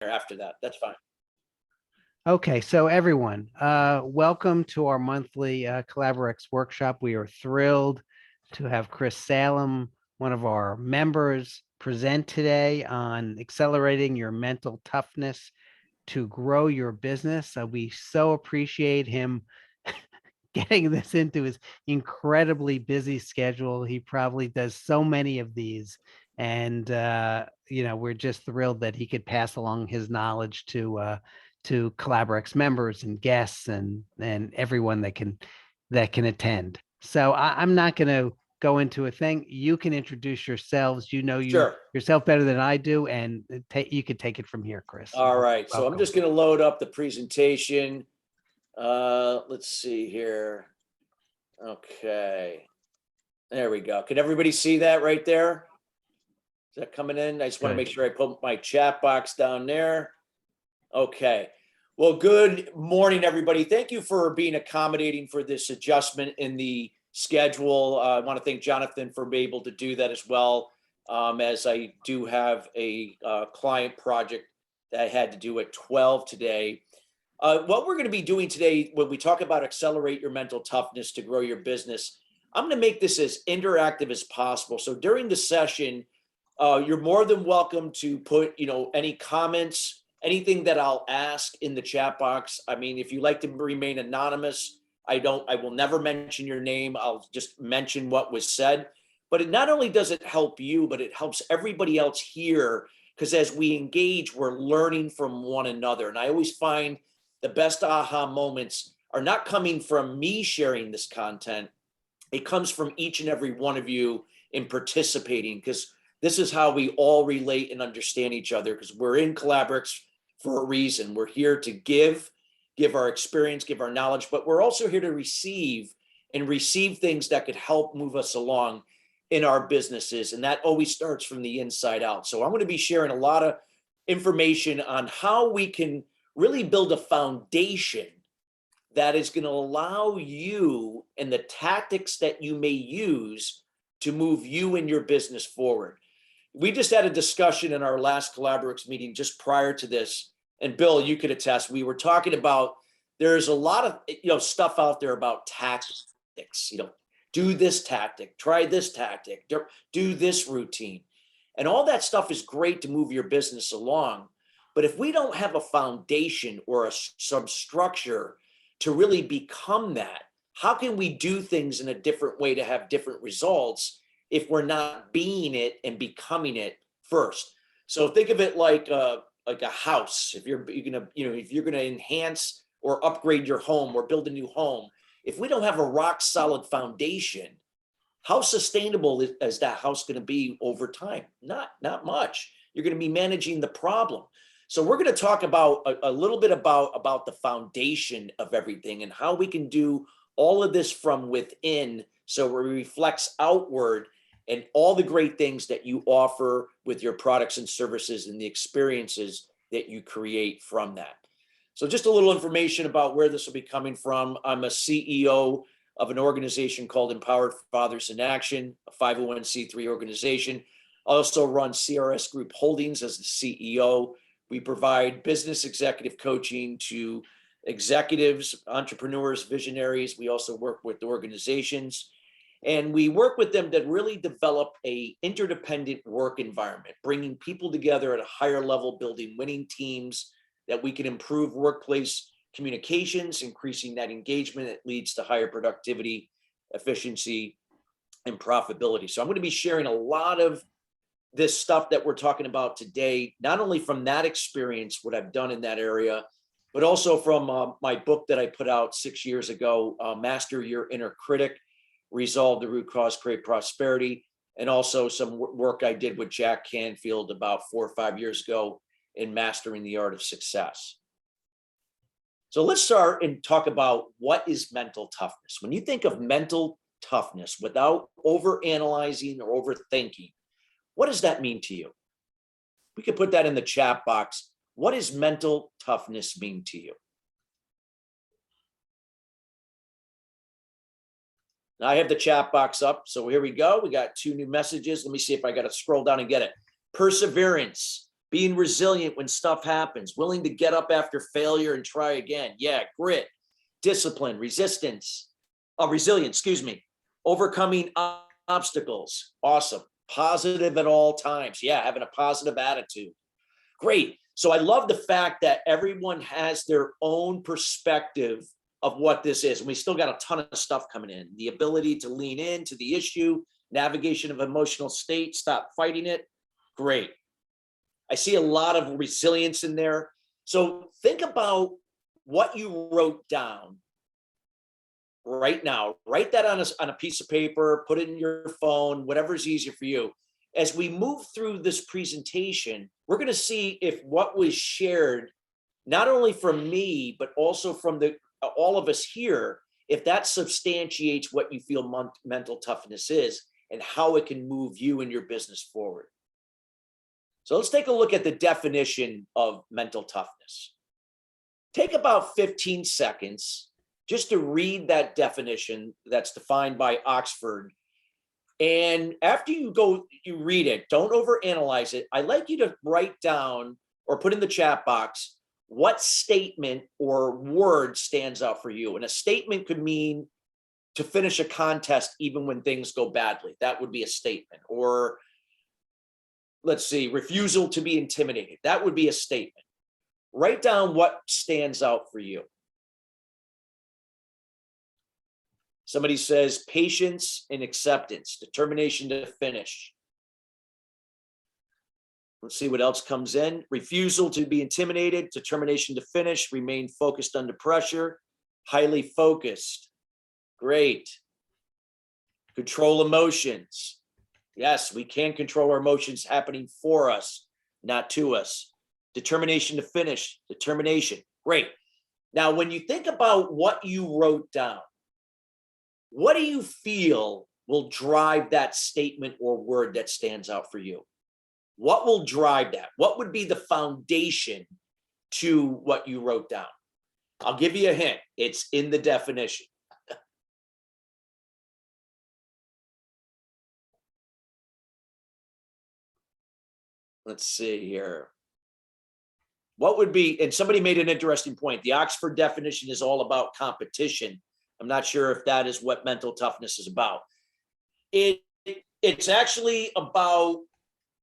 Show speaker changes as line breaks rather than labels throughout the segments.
after that. That's fine.
Okay, so everyone, welcome to our monthly Collaberex workshop. We are thrilled to have Chris Salem, one of our members, present today on accelerating your mental toughness to grow your business. We so appreciate him getting this into his incredibly busy schedule. He probably does so many of these. And we're just thrilled that he could pass along his knowledge to Collaborex members and guests and everyone that can attend. So I'm not going to go into a thing. You can introduce yourselves. You know
Sure.
yourself better than I do, and you could take it from here, Chris.
All right. So I'm
Welcome.
just going to load up the presentation. Let's see here. Okay. There we go. Can everybody see that right there? Is that coming in? I just want to make sure I put my chat box down there. Okay. Well, good morning, everybody. Thank you for being accommodating for this adjustment in the schedule. I want to thank Jonathan for being able to do that as well, as I do have a client project that I had to do at 12 today. What we're going to be doing today when we talk about accelerate your mental toughness to grow your business, I'm going to make this as interactive as possible. So during the session, you're more than welcome to put, any comments, anything that I'll ask in the chat box. I mean, if you like to remain anonymous, I will never mention your name. I'll just mention what was said. But it not only does it help you, but it helps everybody else here, because as we engage, we're learning from one another. And I always find the best aha moments are not coming from me sharing this content. It comes from each and every one of you in participating, because this is how we all relate and understand each other, because we're in Collaberex for a reason. We're here to give our experience, give our knowledge, but we're also here to receive things that could help move us along in our businesses. And that always starts from the inside out. So I'm going to be sharing a lot of information on how we can really build a foundation that is going to allow you and the tactics that you may use to move you and your business forward. We just had a discussion in our last Collaberex meeting just prior to this, and Bill, you could attest, we were talking about there's a lot of stuff out there about tactics, do this tactic, try this tactic, do this routine. And all that stuff is great to move your business along. But if we don't have a foundation or some structure to really become that, how can we do things in a different way to have different results if we're not being it and becoming it first? So think of it like a house. If you're gonna enhance or upgrade your home or build a new home, if we don't have a rock solid foundation, how sustainable is that house going to be over time? Not much. You're going to be managing the problem. So we're going to talk about a little bit about the foundation of everything and how we can do all of this from within, so it reflects outward, and all the great things that you offer with your products and services and the experiences that you create from that. So just a little information about where this will be coming from. I'm a CEO of an organization called Empowered Fathers in Action, a 501c3 organization. I also run CRS Group Holdings as the CEO. We provide business executive coaching to executives, entrepreneurs, visionaries. We also work with organizations, and we work with them to really develop a interdependent work environment, bringing people together at a higher level, building winning teams that we can improve workplace communications, increasing that engagement that leads to higher productivity, efficiency, and profitability. So I'm going to be sharing a lot of this stuff that we're talking about today, not only from that experience, what I've done in that area, but also from my book that I put out 6 years ago, Master Your Inner Critic, Resolve the Root Cause, Create Prosperity, and also some work I did with Jack Canfield about 4 or 5 years ago in Mastering the Art of Success. So let's start and talk about what is mental toughness. When you think of mental toughness, without overanalyzing or overthinking, what does that mean to you? We could put that in the chat box. What does mental toughness mean to you? Now I have the chat box up. So here we go. We got 2 new messages. Let me see if I got to scroll down and get it. Perseverance. being resilient when stuff happens, willing to get up after failure and try again. Yeah, grit, discipline, resilience, excuse me, overcoming obstacles. Awesome. Positive at all times. Yeah, having a positive attitude. Great. So I love the fact that everyone has their own perspective of what this is. And we still got a ton of stuff coming in. The ability to lean into the issue, navigation of emotional state, stop fighting it. Great. I see a lot of resilience in there. So think about what you wrote down right now. Write that on a piece of paper, put it in your phone, whatever's easier for you. As we move through this presentation, we're going to see if what was shared, not only from me, but also from all of us here, if that substantiates what you feel mental toughness is and how it can move you and your business forward. So let's take a look at the definition of mental toughness. Take about 15 seconds just to read that definition that's defined by Oxford. And after you read it, don't overanalyze it. I'd like you to write down or put in the chat box what statement or word stands out for you. And a statement could mean to finish a contest even when things go badly. That would be a statement. Or let's see, refusal to be intimidated. That would be a statement. Write down what stands out for you. Somebody says patience and acceptance, determination to finish. Let's see what else comes in. Refusal to be intimidated, determination to finish, remain focused under pressure, highly focused. Great. Control emotions. Yes, we can control our emotions happening for us, not to us. Determination to finish, determination. Great. Now, when you think about what you wrote down, what do you feel will drive that statement or word that stands out for you? What will drive that? What would be the foundation to what you wrote down? I'll give you a hint. It's in the definition. Let's see here. What would be, and somebody made an interesting point. The Oxford definition is all about competition. I'm not sure if that is what mental toughness is about. It's actually about,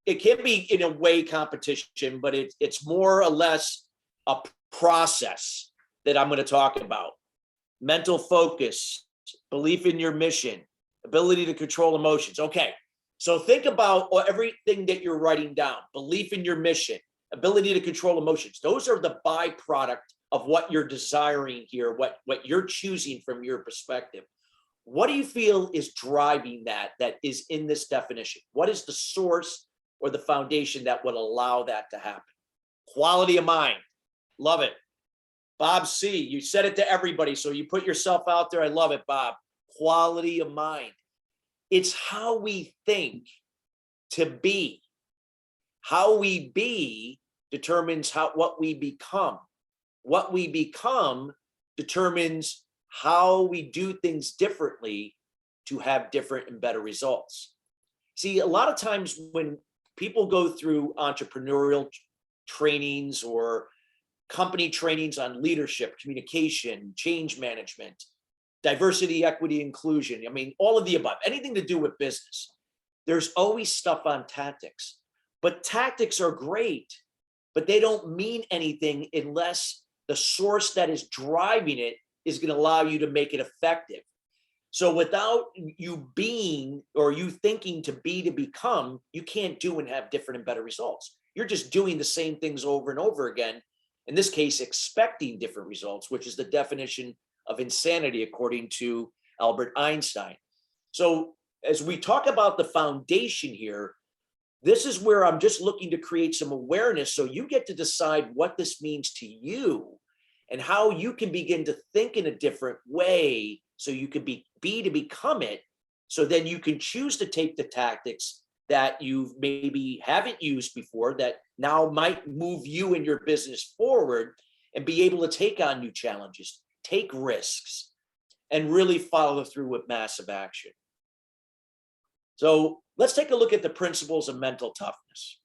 it can be in a way competition, but it's more or less a process that I'm going to talk about. Mental focus, belief in your mission, ability to control emotions. Okay, so think about everything that you're writing down. Belief in your mission, ability to control emotions. Those are the byproduct of what you're desiring here, what you're choosing from your perspective. What do you feel is driving that is in this definition? What is the source or the foundation that would allow that to happen? Quality of mind. Love it. Bob C., you said it to everybody, so you put yourself out there. I love it, Bob. Quality of mind. It's how we think to be. How we be determines what we become. What we become determines how we do things differently to have different and better results. See, a lot of times when people go through entrepreneurial trainings or company trainings on leadership, communication, change management, diversity, equity, inclusion, I mean, all of the above, anything to do with business, there's always stuff on tactics. But tactics are great, but they don't mean anything unless the source that is driving it is going to allow you to make it effective. So without you being or you thinking to be to become, you can't do and have different and better results. You're just doing the same things over and over again. In this case, expecting different results, which is the definition of insanity, according to Albert Einstein. So as we talk about the foundation here, this is where I'm just looking to create some awareness so you get to decide what this means to you and how you can begin to think in a different way so you can be to become it. So then you can choose to take the tactics that you maybe haven't used before that now might move you and your business forward and be able to take on new challenges, take risks, and really follow through with massive action. So let's take a look at the principles of mental toughness.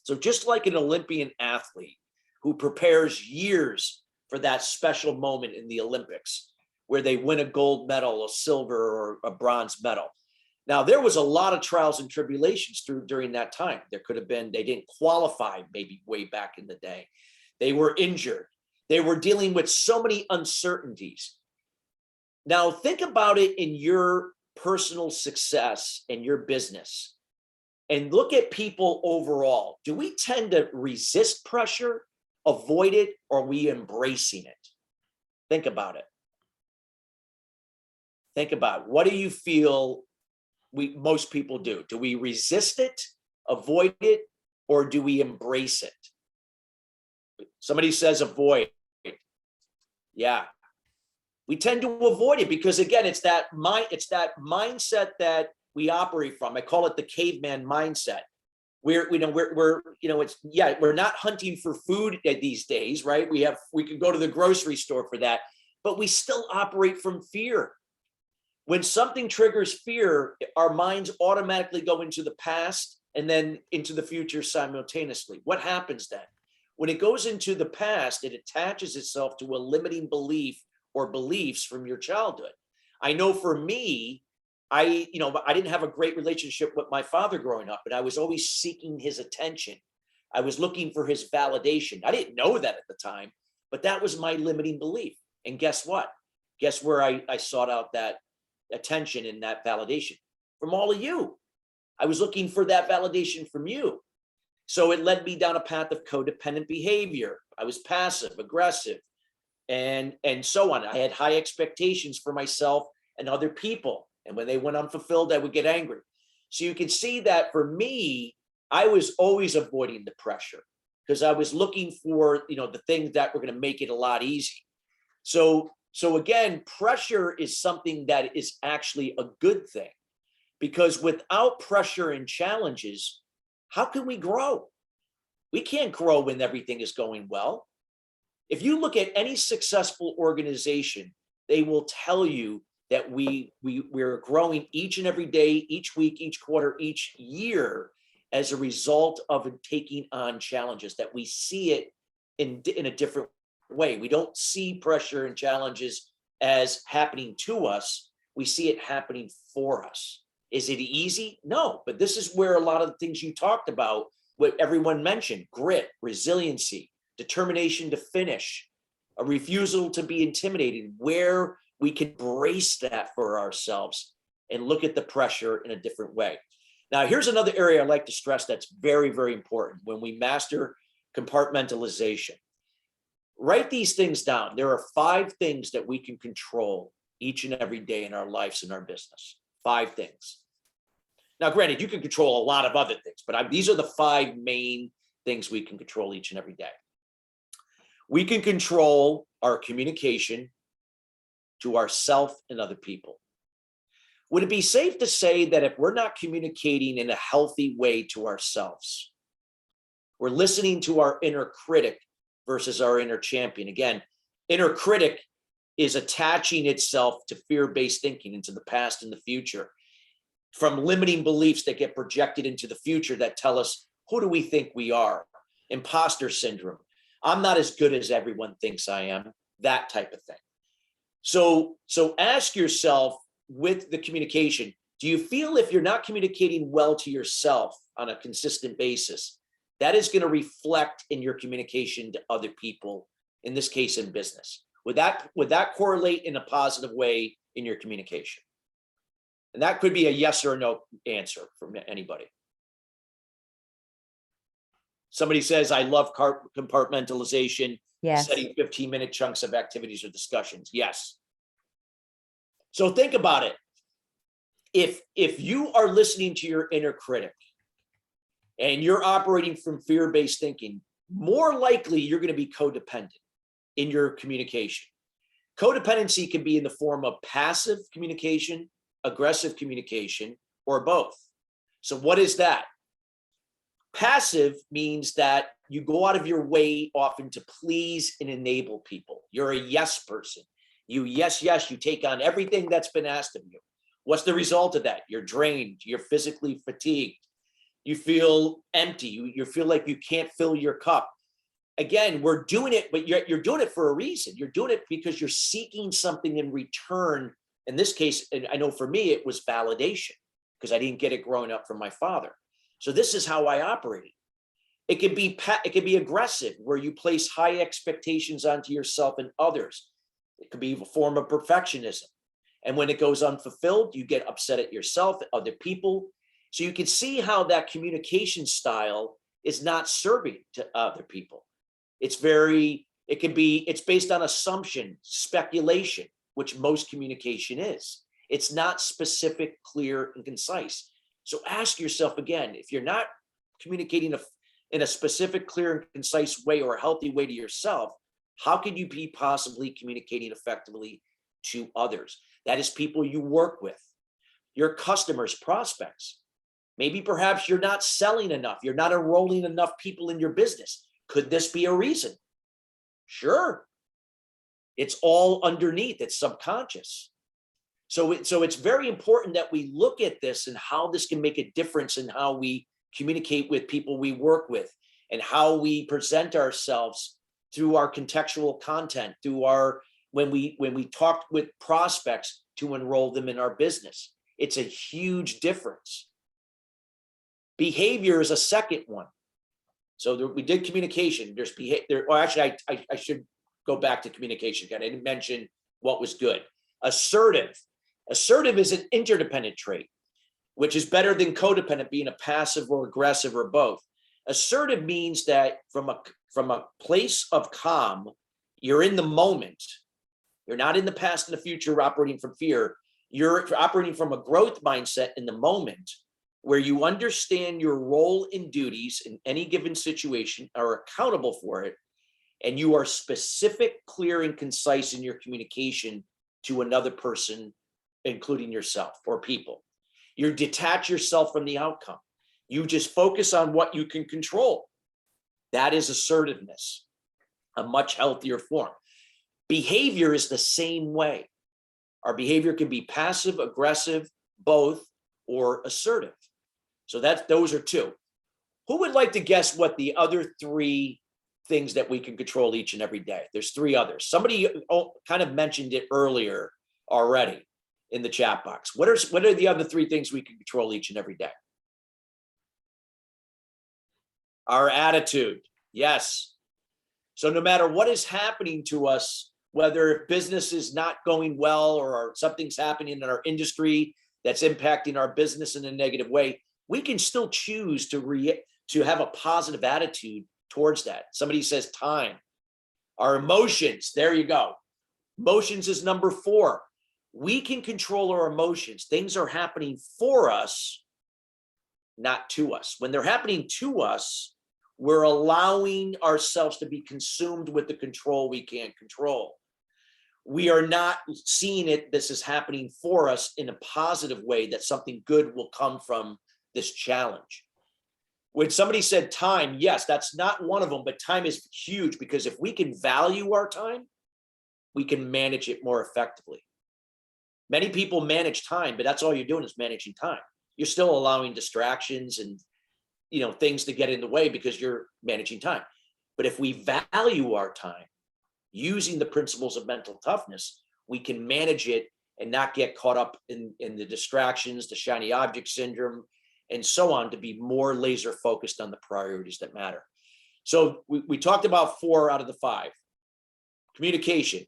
So just like an Olympian athlete who prepares years for that special moment in the Olympics where they win a gold medal, a silver, or a bronze medal. Now, there was a lot of trials and tribulations during that time. There could have been, they didn't qualify maybe way back in the day. They were injured. They were dealing with so many uncertainties. Now, think about it in your personal success and your business, and look at people overall. Do we tend to resist pressure, avoid it, or are we embracing it? Think about it. Think about it. What do you feel most people do? Do we resist it, avoid it, or do we embrace it? Somebody says avoid. Yeah. We tend to avoid it because, again, it's that mindset that we operate from. I call it the caveman mindset. We're not hunting for food these days, right? We can go to the grocery store for that, but we still operate from fear. When something triggers fear, our minds automatically go into the past and then into the future simultaneously. What happens then? When it goes into the past, it attaches itself to a limiting belief or beliefs from your childhood. I know for me, I didn't have a great relationship with my father growing up, and I was always seeking his attention. I was looking for his validation. I didn't know that at the time, but that was my limiting belief. And guess what? Guess where I sought out that attention and that validation? From all of you. I was looking for that validation from you. So it led me down a path of codependent behavior. I was passive, aggressive, and so on. I had high expectations for myself and other people. And when they went unfulfilled, I would get angry. So you can see that for me, I was always avoiding the pressure because I was looking for, the things that were going to make it a lot easier. So again, pressure is something that is actually a good thing, because without pressure and challenges, how can we grow? We can't grow when everything is going well. If you look at any successful organization, they will tell you that we're growing each and every day, each week, each quarter, each year as a result of taking on challenges, that we see it in a different way. We don't see pressure and challenges as happening to us. We see it happening for us. Is it easy? No, but this is where a lot of the things you talked about, what everyone mentioned: grit, resiliency, determination to finish, a refusal to be intimidated, where we can brace that for ourselves and look at the pressure in a different way. Now, here's another area I'd like to stress that's very, very important when we master compartmentalization. Write these things down. There are 5 things that we can control each and every day in our lives and our business. 5 things. Now, granted, you can control a lot of other things, but these are the 5 main things we can control each and every day. We can control our communication to ourselves and other people. Would it be safe to say that if we're not communicating in a healthy way to ourselves, we're listening to our inner critic versus our inner champion? Again, inner critic is attaching itself to fear-based thinking, into the past and the future, from limiting beliefs that get projected into the future that tell us, who do we think we are? Imposter syndrome. I'm not as good as everyone thinks I am, that type of thing. So ask yourself, with the communication, do you feel if you're not communicating well to yourself on a consistent basis, that is going to reflect in your communication to other people, in this case in business? Would that correlate in a positive way in your communication? And that could be a yes or no answer from anybody. Somebody says, I love compartmentalization,
Yes.
setting 15-minute chunks of activities or discussions. Yes. So think about it. If you are listening to your inner critic and you're operating from fear-based thinking, more likely you're going to be codependent in your communication. Codependency can be in the form of passive communication, aggressive communication, or both. So what is that? Passive means that you go out of your way often to please and enable people. You're a yes person. Yes, you take on everything that's been asked of you. What's the result of that? You're drained, you're physically fatigued. You feel empty. You feel like you can't fill your cup. Again, we're doing it, but you're doing it for a reason. You're doing it because you're seeking something in return. In this case, and I know for me, it was validation because I didn't get it growing up from my father. So this is how I operated. It can be aggressive, where you place high expectations onto yourself and others. It could be a form of perfectionism. And when it goes unfulfilled, you get upset at yourself, at other people. So you can see how that communication style is not serving to other people. It's based on assumption, speculation, which most communication is. It's not specific, clear, and concise. So ask yourself again, if you're not communicating in a specific, clear, and concise way, or a healthy way to yourself, how can you be possibly communicating effectively to others? That is people you work with, your customers, prospects. Maybe perhaps you're not selling enough. You're not enrolling enough people in your business. Could this be a reason? Sure. It's all underneath. It's subconscious. So it's very important that we look at this and how this can make a difference in how we communicate with people we work with, and how we present ourselves through our contextual content, through when we talk with prospects to enroll them in our business. It's a huge difference. Behavior is a second one. So we did communication. There's behavior. Or actually, I should go back to communication again. I didn't mention what was good. Assertive. Assertive is an interdependent trait, which is better than codependent, being a passive or aggressive or both. Assertive means that from a place of calm, you're in the moment. You're not in the past and the future operating from fear. You're operating from a growth mindset in the moment, where you understand your role and duties in any given situation, are accountable for it, and you are specific, clear, and concise in your communication to another person, including yourself or people. You detach yourself from the outcome. You just focus on what you can control. That is assertiveness, a much healthier form. Behavior is the same way. Our behavior can be passive, aggressive, both, or assertive. So those are two. Who would like to guess what the other three things that we can control each and every day? There's three others. Somebody kind of mentioned it earlier already in the chat box. What are the other three things we can control each and every day? Our attitude. Yes. So no matter what is happening to us, whether business is not going well or something's happening in our industry that's impacting our business in a negative way, we can still choose to have a positive attitude towards that. Somebody says time. Our emotions, there you go. Emotions is number 4. We can control our emotions. Things are happening for us, not to us. When they're happening to us, we're allowing ourselves to be consumed with the control we can't control. We are not seeing it, this is happening for us in a positive way, that something good will come from this challenge. When somebody said time, yes, that's not one of them, but time is huge, because if we can value our time, we can manage it more effectively. Many people manage time, but that's all you're doing is managing time. You're still allowing distractions and things to get in the way because you're managing time. But if we value our time using the principles of mental toughness, we can manage it and not get caught up in the distractions, the shiny object syndrome, and so on, to be more laser focused on the priorities that matter. So we talked about 4 out of the 5: communication,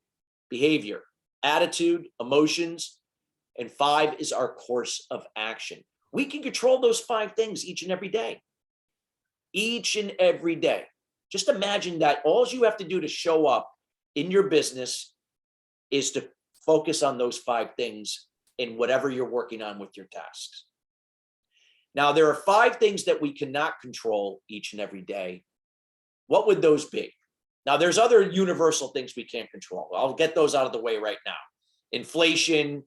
behavior, attitude, emotions, and 5 is our course of action. We can control those 5 things each and every day. Each and every day. Just imagine that all you have to do to show up in your business is to focus on those 5 things in whatever you're working on with your tasks. Now, there are 5 things that we cannot control each and every day. What would those be? Now, there's other universal things we can't control. I'll get those out of the way right now. Inflation,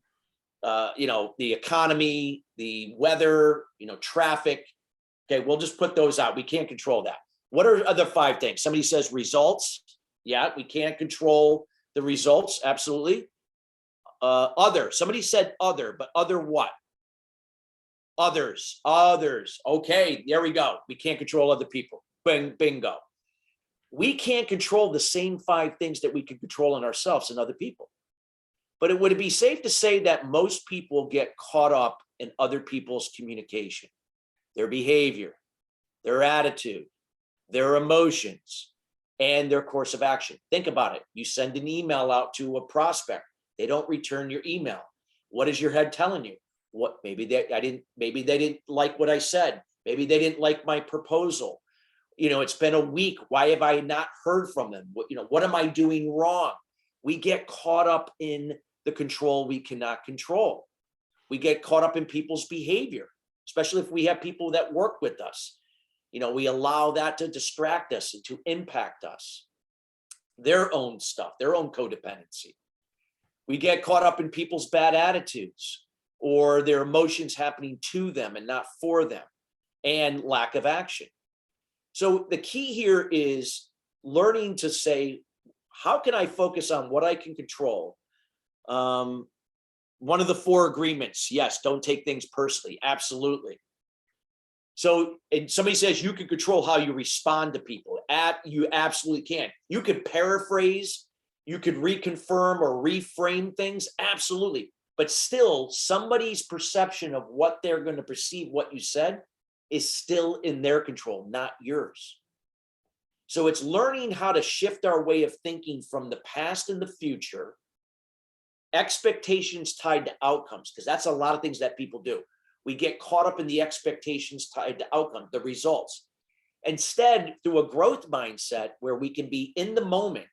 the economy, the weather, traffic. Okay, we'll just put those out. We can't control that. What are other 5 things? Somebody says results. Yeah, we can't control the results. Absolutely. Other. Somebody said other, but other what? Others. Okay, there we go. We can't control other people. Bingo. We can't control the same 5 things that we can control in ourselves and other people. But would it be safe to say that most people get caught up in other people's communication, their behavior, their attitude, their emotions, and their course of action? Think about it. You send an email out to a prospect. They don't return your email. What is your head telling you? What maybe they didn't like what I said. Maybe they didn't like my proposal. It's been a week. Why have I not heard from them? What am I doing wrong? We get caught up in the control we cannot control. We get caught up in people's behavior, especially if we have people that work with us. We allow that to distract us and to impact us. Their own stuff, their own codependency. We get caught up in people's bad attitudes or their emotions happening to them and not for them, and lack of action. So the key here is learning to say, how can I focus on what I can control? One of the 4 agreements, yes, don't take things personally. Absolutely. So, and somebody says you can control how you respond to people. You absolutely can. You could paraphrase, you could reconfirm or reframe things. Absolutely. But still, somebody's perception of what they're going to perceive what you said is still in their control, not yours. So it's learning how to shift our way of thinking from the past and the future, expectations tied to outcomes, because that's a lot of things that people do. We get caught up in the expectations tied to outcome, the results. Instead, through a growth mindset where we can be in the moment,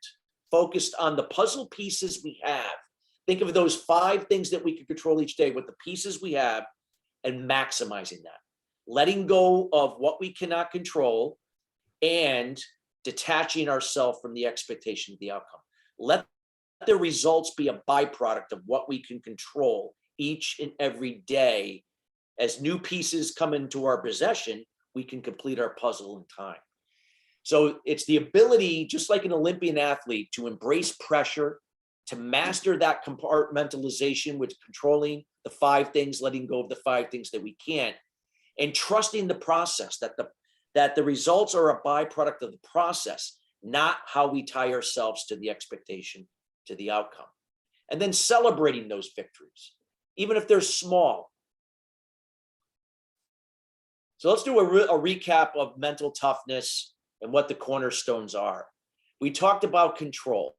focused on the puzzle pieces we have. Think of those 5 things that we can control each day with the pieces we have and maximizing that. Letting go of what we cannot control and detaching ourselves from the expectation of the outcome. Let the results be a byproduct of what we can control each and every day. As new pieces come into our possession, we can complete our puzzle in time. So it's the ability, just like an Olympian athlete, to embrace pressure, to master that compartmentalization with controlling the 5 things, letting go of the 5 things that we can't, and trusting the process, that the results are a byproduct of the process, not how we tie ourselves to the expectation, to the outcome. And then celebrating those victories, even if they're small. So let's do a recap of mental toughness and what the cornerstones are. We talked about control,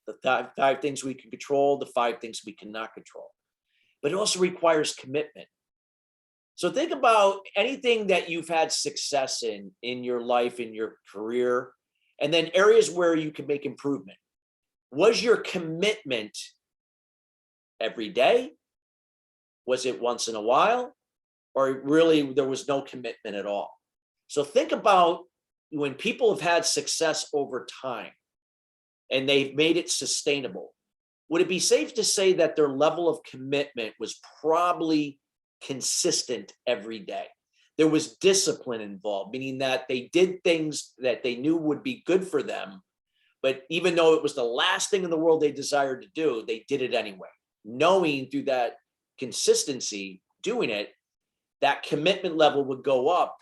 the 5 things we can control, the 5 things we cannot control. But it also requires commitment. So think about anything that you've had success in your life, in your career, and then areas where you can make improvement. Was your commitment every day? Was it once in a while? Or really there was no commitment at all? So think about when people have had success over time and they've made it sustainable. Would it be safe to say that their level of commitment was probably consistent every day? There was discipline involved, meaning that they did things that they knew would be good for them, but even though it was the last thing in the world they desired to do, they did it anyway, knowing through that consistency doing it, that commitment level would go up.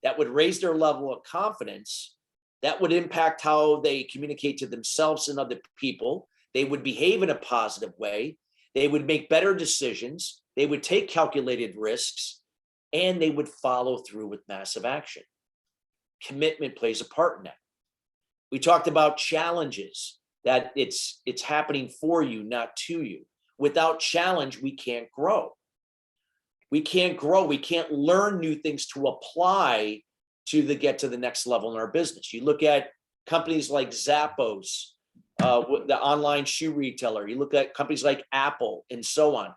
That would raise their level of confidence. That would impact how they communicate to themselves and other people. They would behave in a positive way. They would make better decisions. They would take calculated risks, and they would follow through with massive action. Commitment plays a part in that. We talked about challenges, that it's happening for you, not to you. Without challenge, we can't grow. We can't grow. We can't learn new things to apply to get to the next level in our business. You look at companies like Zappos, the online shoe retailer. You look at companies like Apple and so on.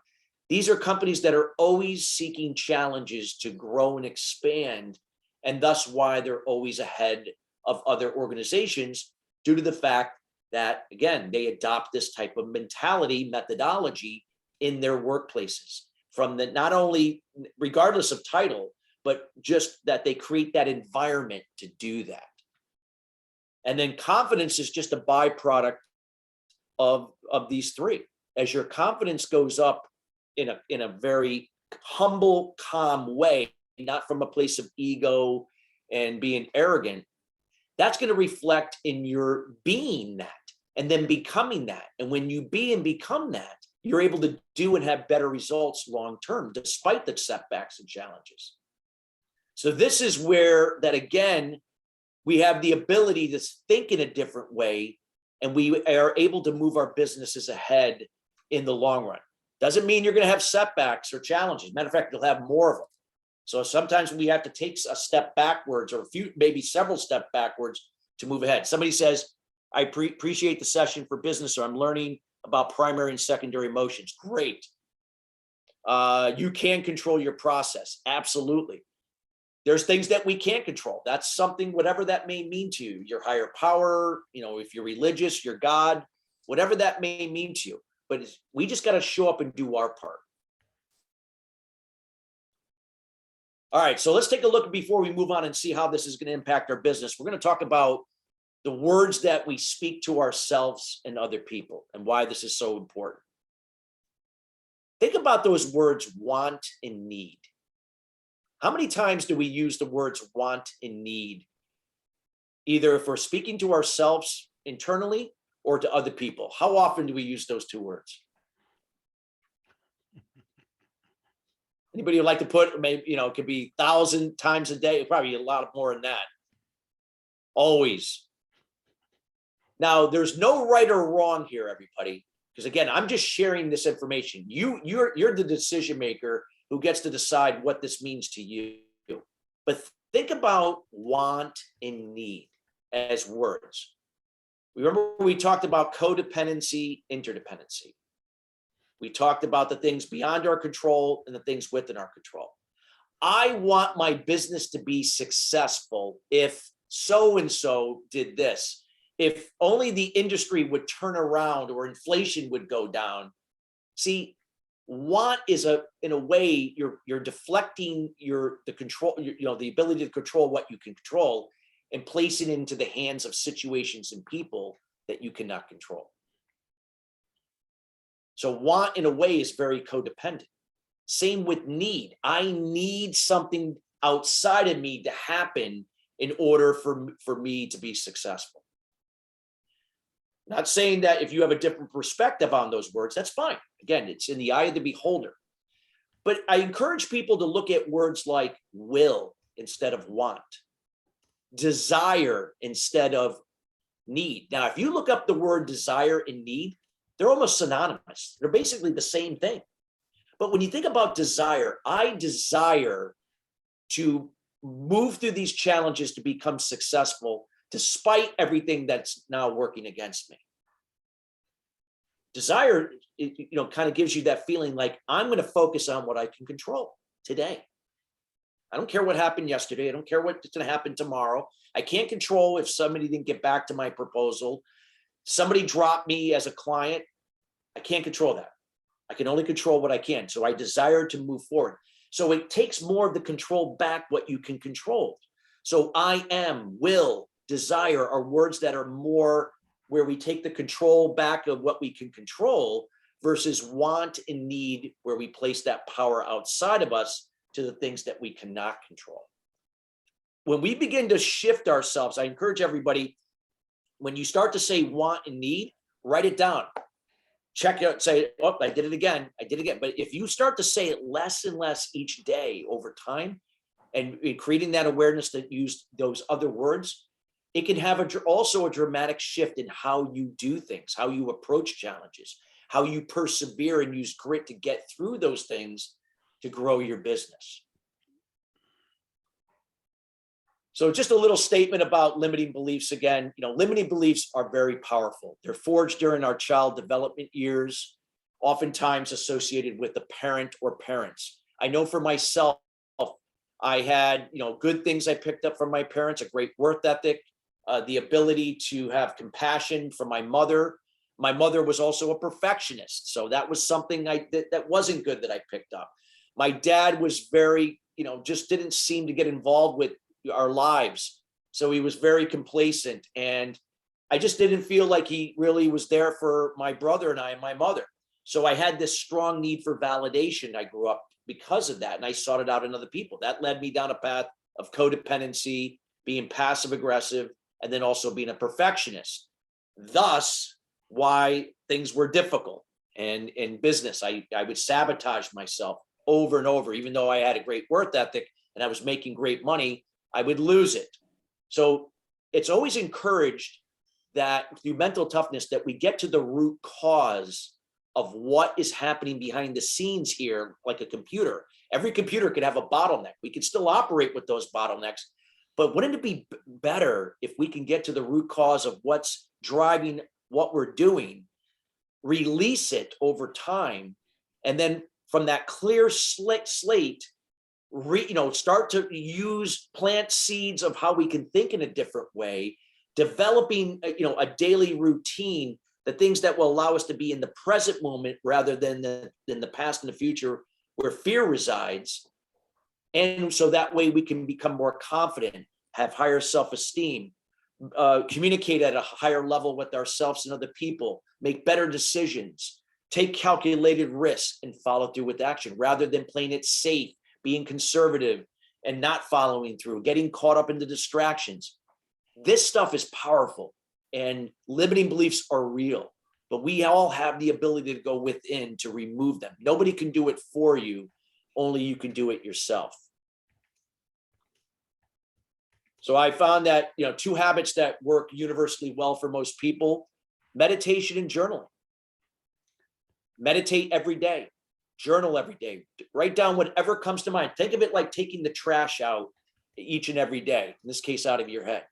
These are companies that are always seeking challenges to grow and expand, and thus why they're always ahead of other organizations, due to the fact that, again, they adopt this type of methodology in their workplaces, from the, not only regardless of title, but just that they create that environment to do that. And then confidence is just a byproduct of these 3. As your confidence goes up in a very humble, calm way, not from a place of ego and being arrogant, that's going to reflect in your being that and then becoming that. And when you be and become that, you're able to do and have better results long term, despite the setbacks and challenges. So this is where that, again, we have the ability to think in a different way, and we are able to move our businesses ahead in the long run. Doesn't mean you're going to have setbacks or challenges. Matter of fact, you'll have more of them. So sometimes we have to take a step backwards, or a few, maybe several steps backwards, to move ahead. Somebody says, I appreciate the session for business, or I'm learning about primary and secondary emotions. Great. You can control your process. Absolutely. There's things that we can't control. That's something, whatever that may mean to you, your higher power, if you're religious, your God, whatever that may mean to you. But we just got to show up and do our part. All right, so let's take a look before we move on and see how this is going to impact our business. We're going to talk about the words that we speak to ourselves and other people, and why this is so important. Think about those words, want and need. How many times do we use the words want and need, either if we're speaking to ourselves internally or to other people? How often do we use those two words? Anybody would like to put, maybe, it could be 1,000 times a day, probably a lot more than that. Always. Now, there's no right or wrong here, everybody, because again, I'm just sharing this information. You're the decision maker who gets to decide what this means to you. But think about want and need as words. Remember, we talked about codependency, interdependency. We talked about the things beyond our control and the things within our control. I want my business to be successful if so-and-so did this. If only the industry would turn around or inflation would go down. See, want is in a way, you're deflecting the control, the ability to control what you can control, and placing it into the hands of situations and people that you cannot control. So want, in a way, is very codependent. Same with need. I need something outside of me to happen in order for me to be successful. Not saying that if you have a different perspective on those words, that's fine. Again, it's in the eye of the beholder. But I encourage people to look at words like will instead of want, desire instead of need. Now, if you look up the word desire and need, they're almost synonymous. They're basically the same thing. But when you think about desire, I desire to move through these challenges to become successful despite everything that's now working against me. Desire, kind of gives you that feeling like I'm going to focus on what I can control today. I don't care what happened yesterday. I don't care what's going to happen tomorrow. I can't control if somebody didn't get back to my proposal. Somebody dropped me as a client. I can't control that. I can only control what I can. So I desire to move forward. So it takes more of the control back what you can control. So I am, will, desire are words that are more where we take the control back of what we can control versus want and need, where we place that power outside of us to the things that we cannot control. When we begin to shift ourselves, I encourage everybody, when you start to say want and need, write it down. Check it out, say, oh, I did it again. But if you start to say it less and less each day over time, and creating that awareness to use those other words, it can have also a dramatic shift in how you do things, how you approach challenges, how you persevere and use grit to get through those things to grow your business. So just a little statement about limiting beliefs again. Limiting beliefs are very powerful. They're forged during our child development years, oftentimes associated with the parent or parents. I know for myself, I had, good things I picked up from my parents, a great work ethic, the ability to have compassion from my mother. My mother was also a perfectionist. So that was something that wasn't good that I picked up. My dad was very, just didn't seem to get involved with our lives. So he was very complacent. And I just didn't feel like he really was there for my brother and I and my mother. So I had this strong need for validation. I grew up because of that, and I sought it out in other people. That led me down a path of codependency, being passive aggressive, and then also being a perfectionist. Thus, why things were difficult. And in business, I would sabotage myself over and over. Even though I had a great work ethic and I was making great money, I would lose it. So it's always encouraged that through mental toughness that we get to the root cause of what is happening behind the scenes here, like a computer. Every computer could have a bottleneck. We could still operate with those bottlenecks, but wouldn't it be better if we can get to the root cause of what's driving what we're doing, release it over time, and then from that clear slate, start to plant seeds of how we can think in a different way, developing, a daily routine, the things that will allow us to be in the present moment rather than the past and the future where fear resides. And so that way we can become more confident, have higher self-esteem, communicate at a higher level with ourselves and other people, make better decisions, take calculated risks, and follow through with action rather than playing it safe, being conservative and not following through, getting caught up in the distractions. This stuff is powerful, and limiting beliefs are real, but we all have the ability to go within to remove them. Nobody can do it for you. Only you can do it yourself. So I found that, two habits that work universally well for most people: meditation and journaling. Meditate every day, journal every day, write down whatever comes to mind. Think of it like taking the trash out each and every day, in this case, out of your head,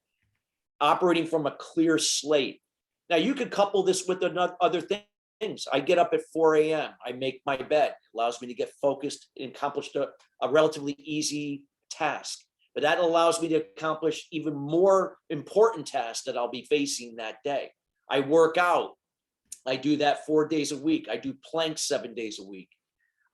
operating from a clear slate. Now you could couple this with other things. I get up at 4 a.m. I make my bed, allows me to get focused and accomplish a relatively easy task. But that allows me to accomplish even more important tasks that I'll be facing that day. I work out. I do that 4 days a week. I do planks 7 days a week.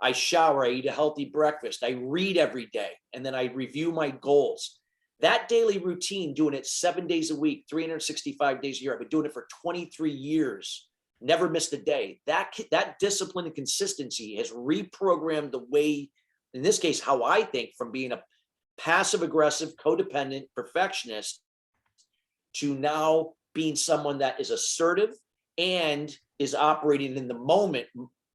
I shower, I eat a healthy breakfast. I read every day, and then I review my goals. That daily routine, doing it 7 days a week, 365 days a year. I've been doing it for 23 years, never missed a day. That discipline and consistency has reprogrammed the way, in this case, how I think, from being a passive aggressive, codependent perfectionist to now being someone that is assertive and is operating in the moment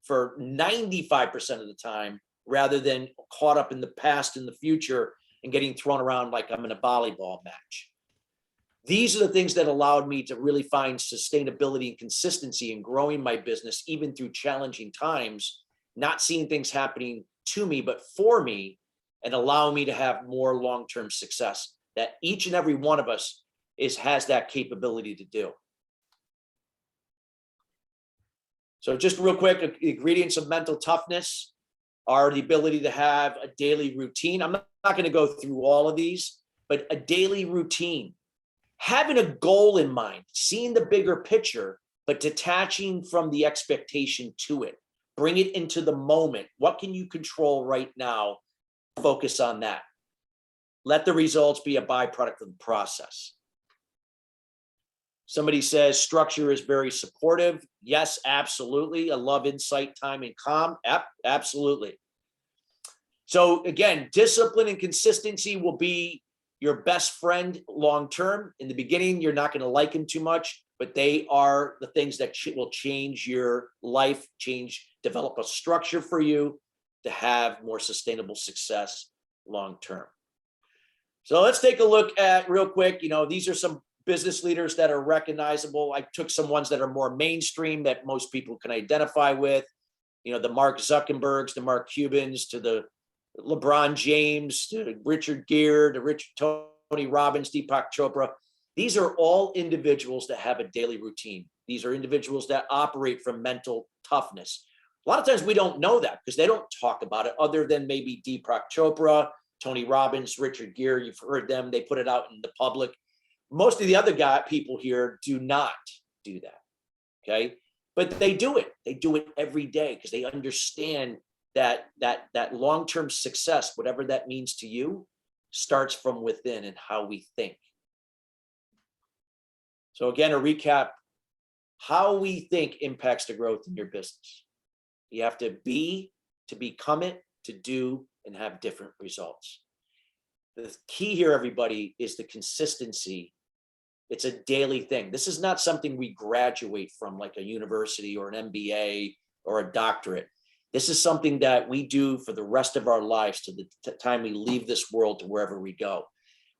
for 95% of the time, rather than caught up in the past and the future and getting thrown around like I'm in a volleyball match. These are the things that allowed me to really find sustainability and consistency in growing my business, even through challenging times, not seeing things happening to me, but for me, and allow me to have more long-term success that each and every one of us has that capability to do. So just real quick, ingredients of mental toughness are the ability to have a daily routine. I'm not going to go through all of these, but a daily routine, having a goal in mind, seeing the bigger picture, but detaching from the expectation to it. Bring it into the moment. What can you control right now? Focus on that. Let the results be a byproduct of the process. Somebody says structure is very supportive. Yes, absolutely. I love insight, time, and calm. Absolutely. So again, discipline and consistency will be your best friend long-term. In the beginning, you're not going to like them too much, but they are the things that will change your life, develop a structure for you to have more sustainable success long-term. So let's take a look at real quick. These are some business leaders that are recognizable. I took some ones that are more mainstream that most people can identify with. The Mark Zuckerbergs, the Mark Cubans, to the LeBron James, to Richard Gere, to Tony Robbins, Deepak Chopra. These are all individuals that have a daily routine. These are individuals that operate from mental toughness. A lot of times we don't know that because they don't talk about it, other than maybe Deepak Chopra, Tony Robbins, Richard Gere. You've heard them. They put it out in the public. Most of the other people here do not do that. Okay. But they do it. They do it every day because they understand that long-term success, whatever that means to you, starts from within and how we think. So again, a recap: how we think impacts the growth in your business. You have to be, to become it, to do, and have different results. The key here, everybody, is the consistency. It's a daily thing. This is not something we graduate from like a university or an MBA or a doctorate. This is something that we do for the rest of our lives to the time we leave this world to wherever we go.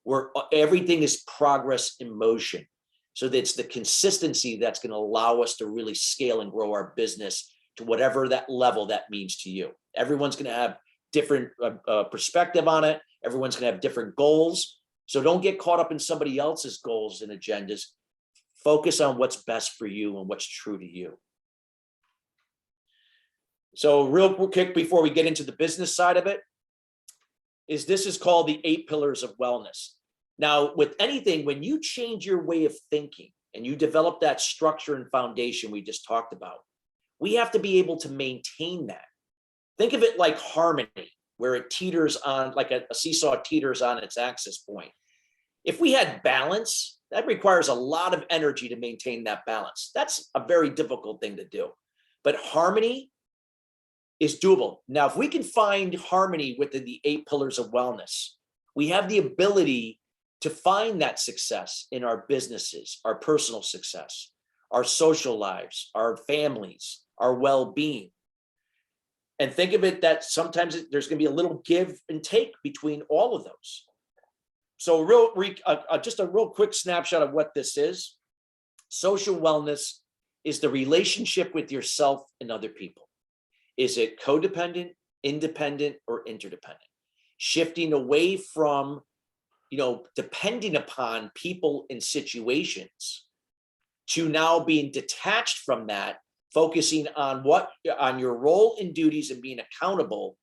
Where everything is progress in motion. So that's the consistency that's going to allow us to really scale and grow our business to whatever that level that means to you. Everyone's going to have different perspective on it. Everyone's going to have different goals. So don't get caught up in somebody else's goals and agendas. Focus on what's best for you and what's true to you. So real quick before we get into the business side of it, this is called the 8 pillars of wellness. Now, with anything, when you change your way of thinking and you develop that structure and foundation we just talked about, we have to be able to maintain that. Think of it like harmony, where it teeters on, like a seesaw teeters on its axis point. If we had balance, that requires a lot of energy to maintain that balance. That's a very difficult thing to do. But harmony is doable. Now, if we can find harmony within the 8 pillars of wellness, we have the ability to find that success in our businesses, our personal success, our social lives, our families, our well-being. And think of it that sometimes there's going to be a little give and take between all of those. So just a real quick snapshot of what this is. Social wellness is the relationship with yourself and other people. Is it codependent, independent, or interdependent? Shifting away from, depending upon people and situations to now being detached from that, focusing on your role and duties and being accountable,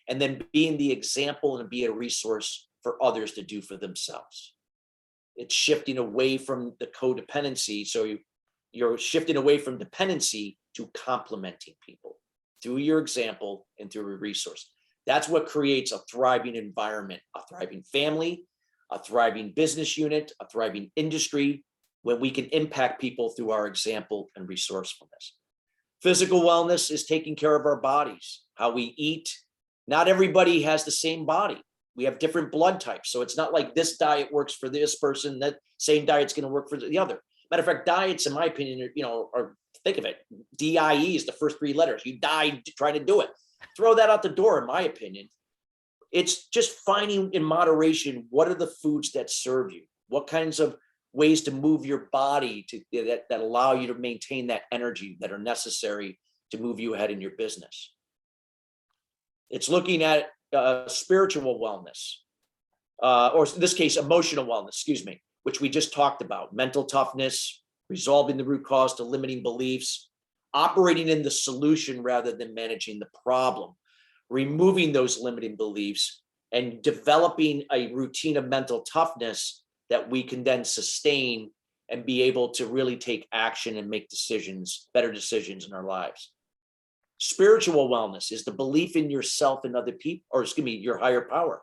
and then being the example and be a resource for others to do for themselves. It's shifting away from the codependency. So you're shifting away from dependency to complementing people through your example and through a resource. That's what creates a thriving environment, a thriving family, a thriving business unit, a thriving industry, when we can impact people through our example and resourcefulness. Physical wellness is taking care of our bodies, how we eat. Not everybody has the same body. We have different blood types. So it's not like this diet works for this person, that same diet's going to work for the other. Matter of fact, diets, in my opinion, are think of it, DIE is the first 3 letters. You died trying to do it. Throw that out the door, in my opinion. It's just finding in moderation, what are the foods that serve you? What kinds of ways to move your body that allow you to maintain that energy that are necessary to move you ahead in your business. It's looking at spiritual wellness, or in this case, emotional wellness, which we just talked about. Mental toughness, resolving the root cause to limiting beliefs, operating in the solution rather than managing the problem, removing those limiting beliefs, and developing a routine of mental toughness that we can then sustain and be able to really take action and make decisions, better decisions in our lives. Spiritual wellness is the belief in yourself and other people, or your higher power.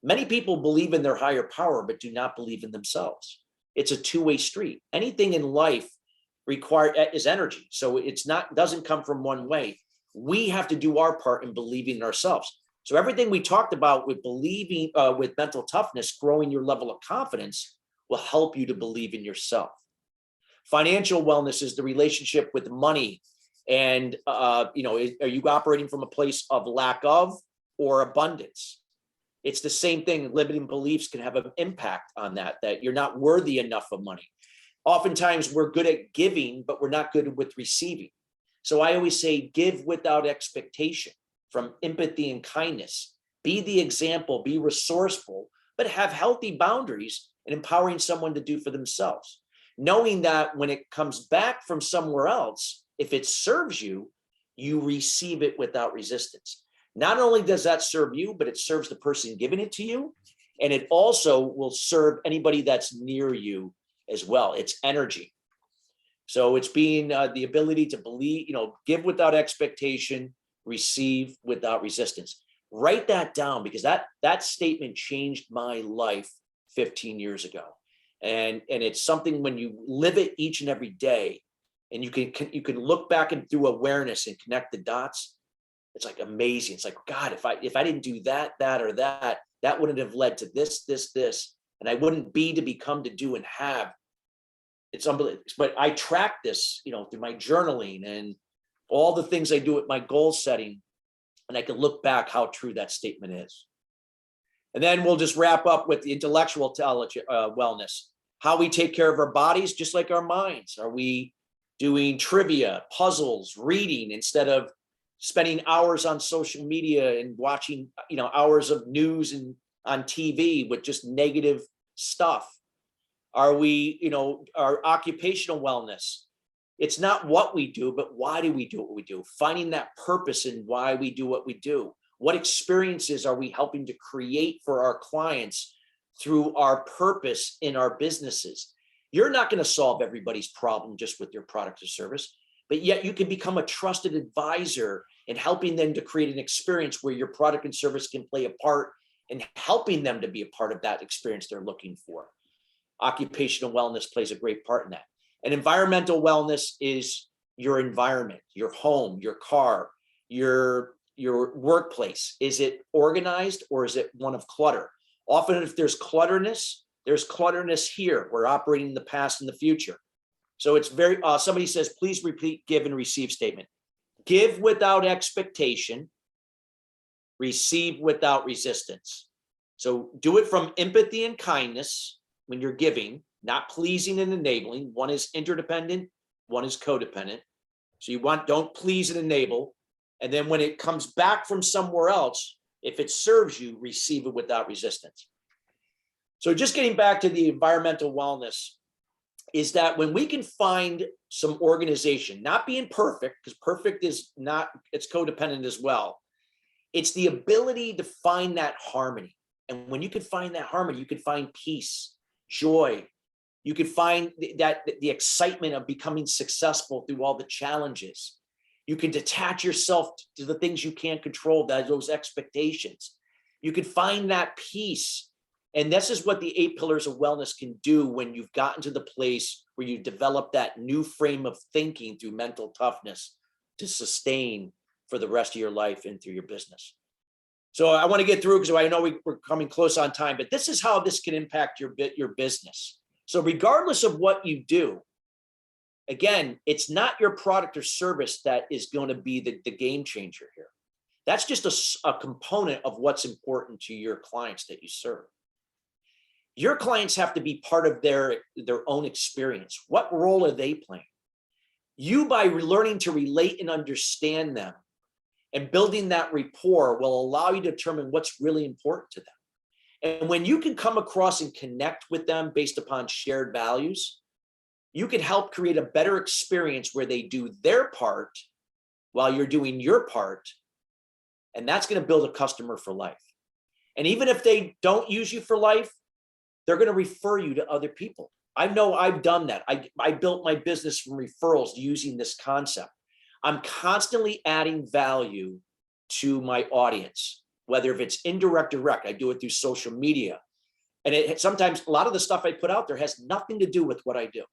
Many people believe in their higher power, but do not believe in themselves. It's a two-way street. Anything in life is energy. So doesn't come from one way. We have to do our part in believing in ourselves. So everything we talked about with believing, with mental toughness, growing your level of confidence will help you to believe in yourself. Financial wellness is the relationship with money. And, are you operating from a place of lack of or abundance? It's the same thing. Limiting beliefs can have an impact on that you're not worthy enough of money. Oftentimes we're good at giving, but we're not good with receiving. So I always say, give without expectation, from empathy and kindness. Be the example, be resourceful, but have healthy boundaries and empowering someone to do for themselves. Knowing that when it comes back from somewhere else, if it serves you, you receive it without resistance. Not only does that serve you, but it serves the person giving it to you. And it also will serve anybody that's near you as well. It's energy. So it's being the ability to believe, give without expectation, receive without resistance. Write that down, because that statement changed my life 15 years ago. And it's something, when you live it each and every day, and you can look back and through awareness and connect the dots, It's like amazing. It's like, God, if I didn't do that, or that wouldn't have led to this, and I wouldn't be to become, to do, and have. It's unbelievable. But I track this, through my journaling and all the things I do with my goal setting, and I can look back how true that statement is. And then we'll just wrap up with the intellectual wellness, how we take care of our bodies, just like our minds. Are we doing trivia, puzzles, reading, instead of spending hours on social media and watching, hours of news and on TV with just negative stuff? Are we, our occupational wellness? It's not what we do, but why do we do what we do? Finding that purpose in why we do what we do. What experiences are we helping to create for our clients through our purpose in our businesses? You're not going to solve everybody's problem just with your product or service, but yet you can become a trusted advisor in helping them to create an experience where your product and service can play a part in helping them to be a part of that experience they're looking for. Occupational wellness plays a great part in that. And environmental wellness is your environment, your home, your car, your workplace. Is it organized, or is it one of clutter? Often if there's clutterness here. We're operating in the past and the future. So it's very, somebody says, please repeat give and receive statement. Give without expectation, receive without resistance. So do it from empathy and kindness when you're giving, not pleasing and enabling. One is interdependent, one is codependent. So don't please and enable. And then when it comes back from somewhere else, if it serves you, receive it without resistance. So just getting back to the environmental wellness, is that when we can find some organization, not being perfect, because perfect is not, it's codependent as well. It's the ability to find that harmony. And when you can find that harmony, you can find peace, joy. You can find the excitement of becoming successful through all the challenges. You can detach yourself to the things you can't control, those expectations. You can find that peace. And this is what the 8 pillars of wellness can do when you've gotten to the place where you develop that new frame of thinking through mental toughness to sustain for the rest of your life and through your business. So I want to get through because I know we're coming close on time, but this is how this can impact your business. So regardless of what you do, again, it's not your product or service that is going to be the game changer here. That's just a component of what's important to your clients that you serve. Your clients have to be part of their own experience. What role are they playing? You, by learning to relate and understand them and building that rapport, will allow you to determine what's really important to them. And when you can come across and connect with them based upon shared values, you can help create a better experience where they do their part while you're doing your part. And that's going to build a customer for life. And even if they don't use you for life, they're going to refer you to other people. I know I've done that. I built my business from referrals using this concept. I'm constantly adding value to my audience, whether if it's indirect or direct. I do it through social media. And sometimes a lot of the stuff I put out there has nothing to do with what I do.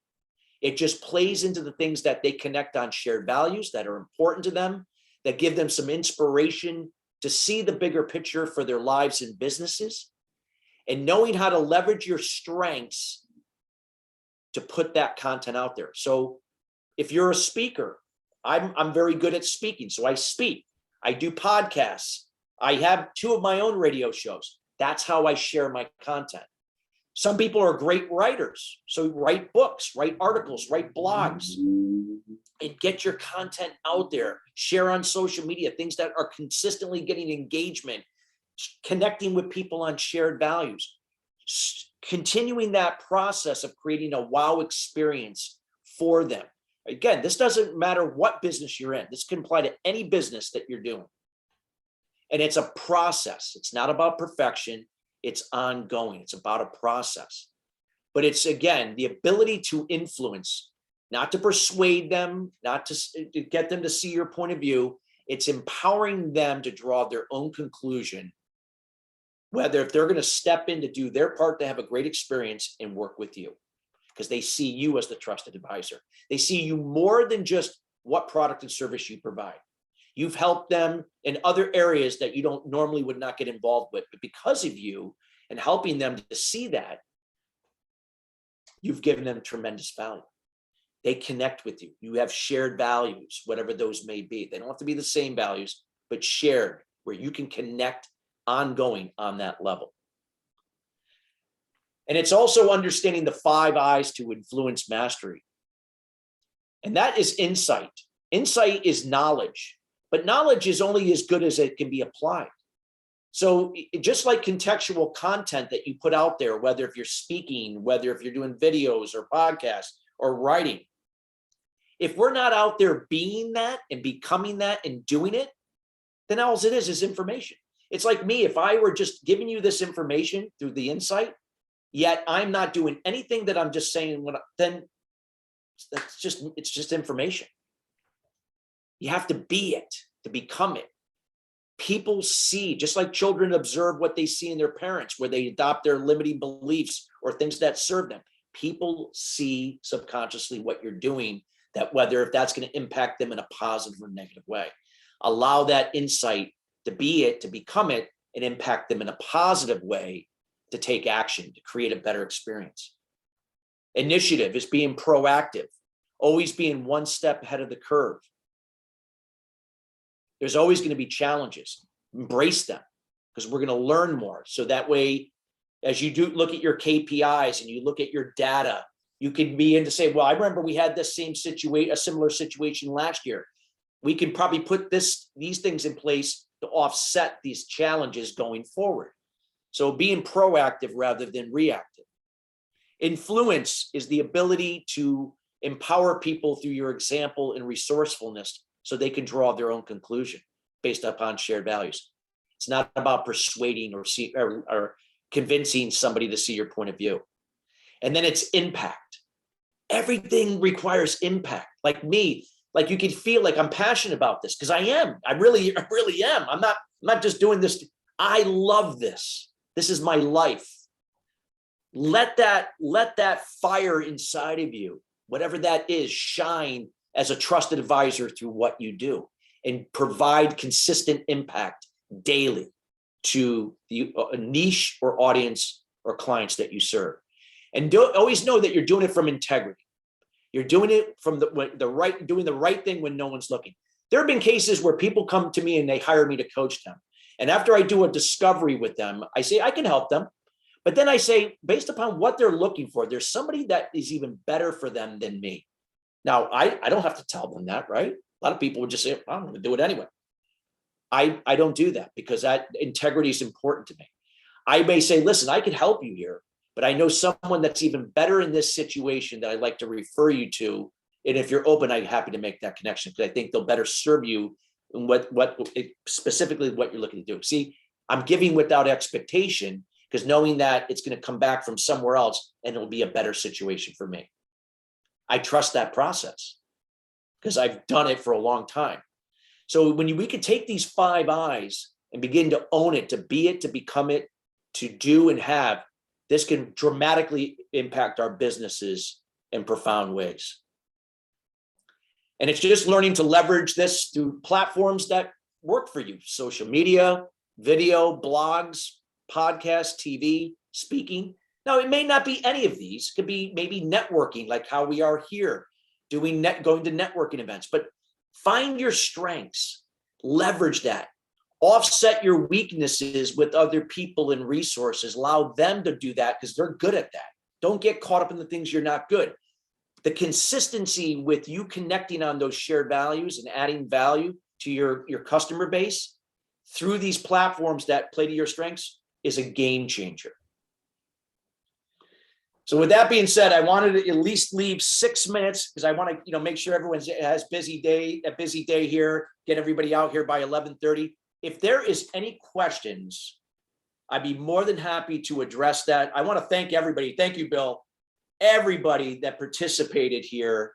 It just plays into the things that they connect on, shared values that are important to them, that give them some inspiration to see the bigger picture for their lives and businesses, and knowing how to leverage your strengths to put that content out there. So if you're a speaker, I'm very good at speaking. So I speak, I do podcasts. I have 2 of my own radio shows. That's how I share my content. Some people are great writers. So write books, write articles, write blogs, and get your content out there. Share on social media, things that are consistently getting engagement, connecting with people on shared values, continuing that process of creating a wow experience for them. Again, this doesn't matter what business you're in. This can apply to any business that you're doing. And it's a process. It's not about perfection. It's ongoing. It's about a process. But it's, again, the ability to influence, not to persuade them, not to get them to see your point of view. It's empowering them to draw their own conclusion, whether if they're going to step in to do their part to have a great experience and work with you, because they see you as the trusted advisor. They see you more than just what product and service you provide. You've helped them in other areas that you don't normally would not get involved with, but because of you and helping them to see that, you've given them tremendous value. They connect with you. You have shared values, whatever those may be. They don't have to be the same values, but shared, where you can connect ongoing on that level. And it's also understanding the 5 I's to influence mastery. And that is insight. Insight is knowledge, but knowledge is only as good as it can be applied. So just like contextual content that you put out there, whether if you're speaking, whether if you're doing videos or podcasts or writing, if we're not out there being that and becoming that and doing it, then all it is information. It's like me, if I were just giving you this information through the insight, yet I'm not doing anything that I'm just saying, then it's just information. You have to be it to become it. People see, just like children observe what they see in their parents, where they adopt their limiting beliefs or things that serve them. People see subconsciously what you're doing, that whether if that's going to impact them in a positive or negative way. Allow that insight to be it, to become it, and impact them in a positive way, to take action, to create a better experience. Initiative is being proactive, always being one step ahead of the curve. There's always going to be challenges. Embrace them, because we're going to learn more. So that way, as you do look at your KPIs and you look at your data, you can be in to say, well, I remember we had this same situation, a similar situation last year. We can probably put these things in place to offset these challenges going forward. So being proactive rather than reactive. Influence is the ability to empower people through your example and resourcefulness so they can draw their own conclusion based upon shared values. It's not about persuading or convincing somebody to see your point of view. And then it's impact. Everything requires impact. Like me, like you can feel like I'm passionate about this, because I am. I really am. I'm not just doing this. I love this. This is my life. Let that fire inside of you, whatever that is, shine as a trusted advisor through what you do, and provide consistent impact daily to the niche or audience or clients that you serve. And always know that you're doing it from integrity. You're doing it from doing the right thing when no one's looking. There have been cases where people come to me and they hire me to coach them. And after I do a discovery with them, I say, I can help them. But then I say, based upon what they're looking for, there's somebody that is even better for them than me. Now, I don't have to tell them that, right? A lot of people would just say, I'm going to do it anyway. I don't do that, because that integrity is important to me. I may say, listen, I could help you here, but I know someone that's even better in this situation that I'd like to refer you to. And if you're open, I'm happy to make that connection, because I think they'll better serve you in what specifically what you're looking to do. See, I'm giving without expectation, because knowing that it's going to come back from somewhere else and it'll be a better situation for me. I trust that process because I've done it for a long time. So when we could take these 5 I's and begin to own it, to be it, to become it, to do and have, this can dramatically impact our businesses in profound ways. And it's just learning to leverage this through platforms that work for you: social media, video, blogs, podcasts, TV, speaking. Now, it may not be any of these. It could be maybe networking, like how we are here, going to networking events. But find your strengths, leverage that, offset your weaknesses with other people and resources. Allow them to do that, because they're good at that. Don't get caught up in the things you're not good. The consistency with you connecting on those shared values and adding value to your customer base through these platforms that play to your strengths is a game changer. So with that being said, I wanted to at least leave 6 minutes, because I want to, make sure everyone has a busy day here, get everybody out here by 11:30. If there is any questions, I'd be more than happy to address that. I want to thank everybody. Thank you, Bill. Everybody that participated here.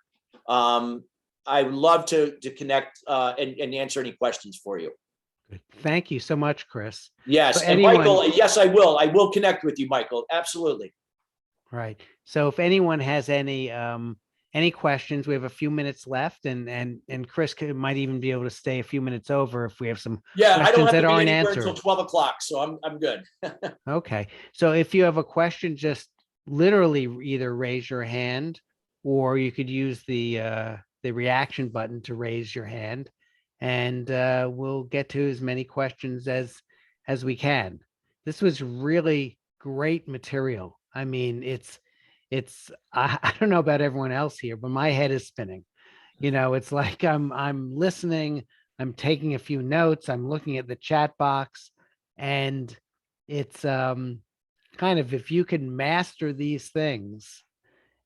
I would love to connect and answer any questions for you.
Thank you so much, Chris.
Yes,
So
and Michael, yes, I will. I will connect with you, Michael. Absolutely.
Right. So if anyone has any any questions. We have a few minutes left, and Chris might even be able to stay a few minutes over if we have some
Yeah, I don't
questions
have
that
to be
aren't
anywhere until
answered.
12 o'clock, so I'm good.
Okay, so if you have a question, just literally either raise your hand, or you could use the reaction button to raise your hand, and we'll get to as many questions as we can. This was really great material. I mean, it's I don't know about everyone else here, but my head is spinning. It's like I'm listening, I'm taking a few notes, I'm looking at the chat box, and it's kind of, if you can master these things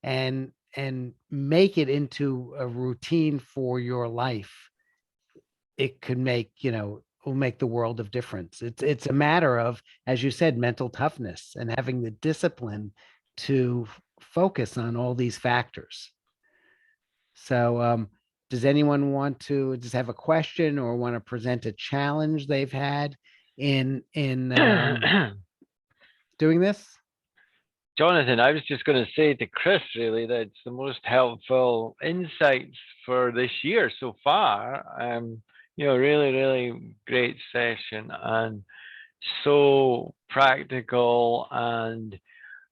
and make it into a routine for your life, it could make, will make the world of difference. It's a matter of, as you said, mental toughness and having the discipline to focus on all these factors. So, does anyone want to just have a question or want to present a challenge they've had in doing this?
Jonathan, I was just going to say to Chris, really, that it's the most helpful insights for this year so far. Really, really great session, and so practical and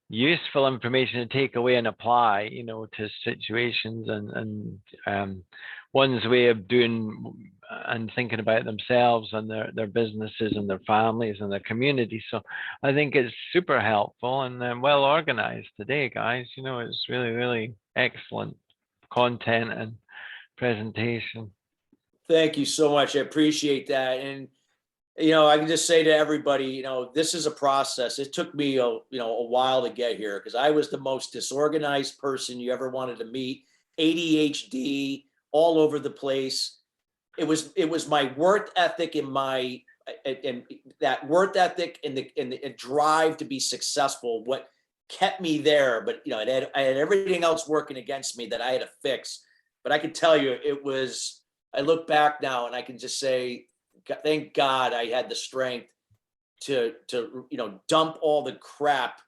useful information to take away and apply, to situations and one's way of doing and thinking about themselves and their businesses and their families and their community. So I think it's super helpful and well organized today, guys. It's really, really excellent content and presentation.
Thank you so much. I appreciate that. And, I can just say to everybody, this is a process. It took me, a while to get here because I was the most disorganized person you ever wanted to meet. ADHD all over the place. It was my work ethic and that work ethic and the drive to be successful what kept me there. But I had everything else working against me that I had to fix. But I can tell you, I look back now and I can just say, thank God I had the strength to dump all the crap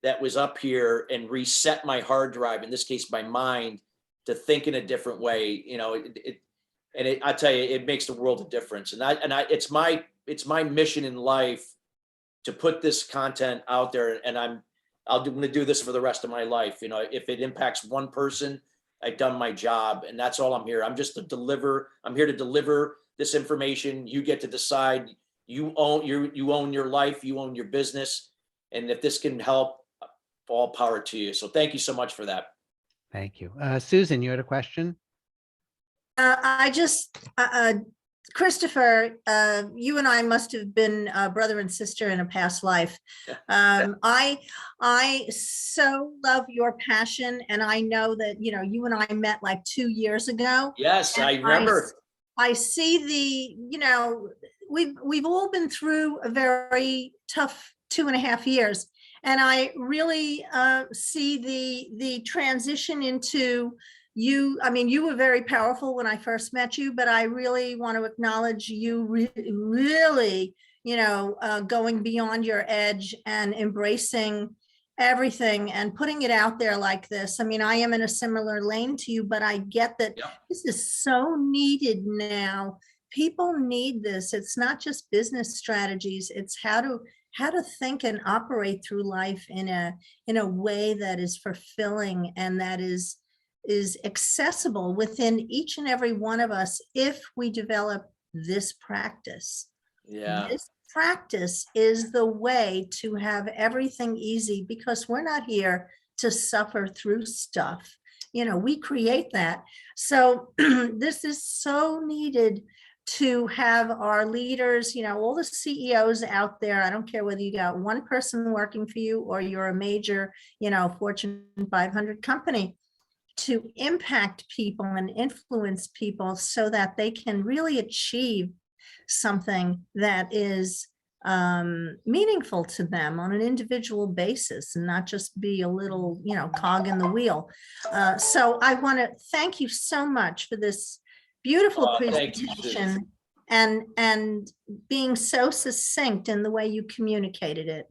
that was up here and reset my hard drive, in this case my mind, to think in a different way. I tell you, it makes the world of difference. And it's my mission in life to put this content out there, and I'm going to do this for the rest of my life. If it impacts one person, I've done my job, and that's all I'm here. I'm here to deliver this information. You get to decide. You own your life, you own your business. And if this can help, all power to you. So thank you so much for that.
Thank you. Susan, you had a question?
Christopher, you and I must have been brother and sister in a past life. I so love your passion, and I know that you and I met like 2 years ago.
Yes, I remember.
I see we've all been through a very tough 2.5 years, and I really see the transition into you. I mean, you were very powerful when I first met you, but I really want to acknowledge you really, going beyond your edge and embracing everything and putting it out there like this. I mean, I am in a similar lane to you, but I get that this is so needed now. People need this. It's not just business strategies. It's how to think and operate through life in a way that is fulfilling and that is accessible within each and every one of us if we develop this practice.
Yeah.
This practice is the way to have everything easy, because we're not here to suffer through stuff. We create that. So this is so needed to have our leaders, all the CEOs out there. I don't care whether you got one person working for you or you're a major, Fortune 500 company, to impact people and influence people so that they can really achieve something that is meaningful to them on an individual basis and not just be a little, cog in the wheel. So I want to thank you so much for this beautiful presentation and being so succinct in the way you communicated it.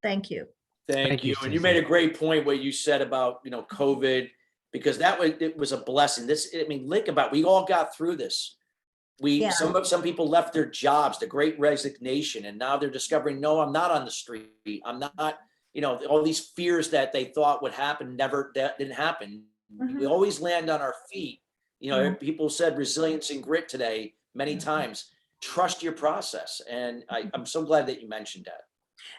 Thank you.
Thank you. And you made a great point what you said about, COVID because it was a blessing. Think about it. We all got through this.
Yeah.
Some people left their jobs, the great resignation, and now they're discovering, no, I'm not on the street. I'm not, all these fears that they thought would happen that didn't happen. We always land on our feet. People said resilience and grit today many times. Trust your process. And I'm so glad that you mentioned that.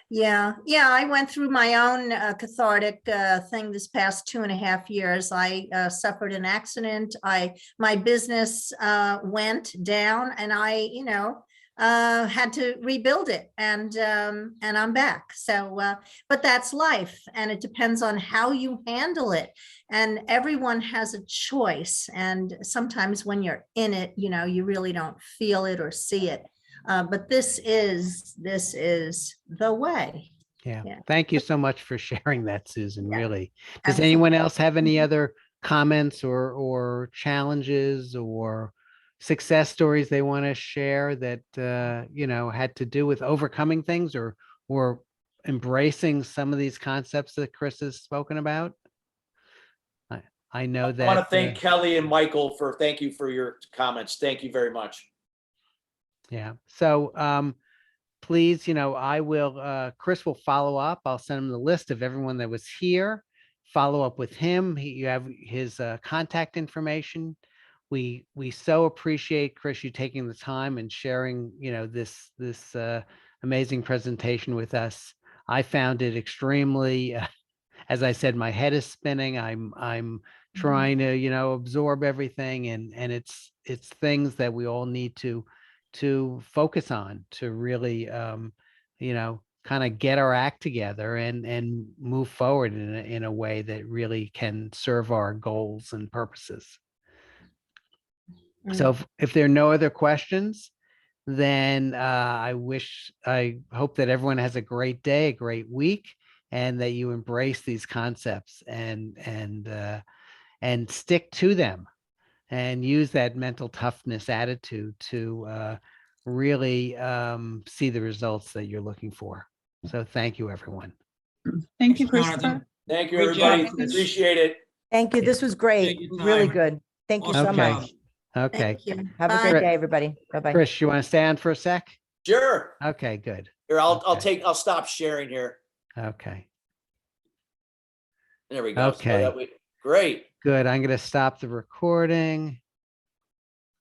Yeah, I went through my own cathartic thing this past 2.5 years. I suffered an accident. My business went down, and I, had to rebuild it, and I'm back. So, but that's life, and it depends on how you handle it. And everyone has a choice. And sometimes when you're in it, you really don't feel it or see it. But this is the way.
Yeah.
Yeah.
Thank you so much for sharing that, Susan.
Yeah,
Really. Does
absolutely.
anyone else have any other comments or challenges or success stories they want to share that had to do with overcoming things or embracing some of these concepts that Chris has spoken about? I know that
I want to thank Kelly and Michael thank you for your comments. Thank you very much.
Yeah. So please, Chris will follow up. I'll send him the list of everyone that was here. Follow up with him. You have his contact information. We so appreciate, Chris, you taking the time and sharing, this amazing presentation with us. I found it extremely, as I said, my head is spinning. I'm trying to, absorb everything, and it's things that we all need to focus on to really, kind of get our act together and move forward in a way that really can serve our goals and purposes. So if there are no other questions, then I hope that everyone has a great day, a great week, and that you embrace these concepts and stick to them and use that mental toughness attitude to really see the results that you're looking for. So thank you, everyone.
Thank you,
Jonathan.
Christopher.
Thank you,
Great job,
everybody.
Chris.
Appreciate it.
Thank you. This was great.
Take your
Really
time.
good. Thank you so
Awesome
Okay.
job.
much.
Okay.
Thank you.
Have a
Bye.
great day, everybody. Bye-bye.
Chris, you want to stay on for a sec?
Sure.
Okay, good.
Here, I'll
Okay.
I'll stop sharing here.
Okay,
There we go. So
Okay.
great.
good. I'm going to stop the recording.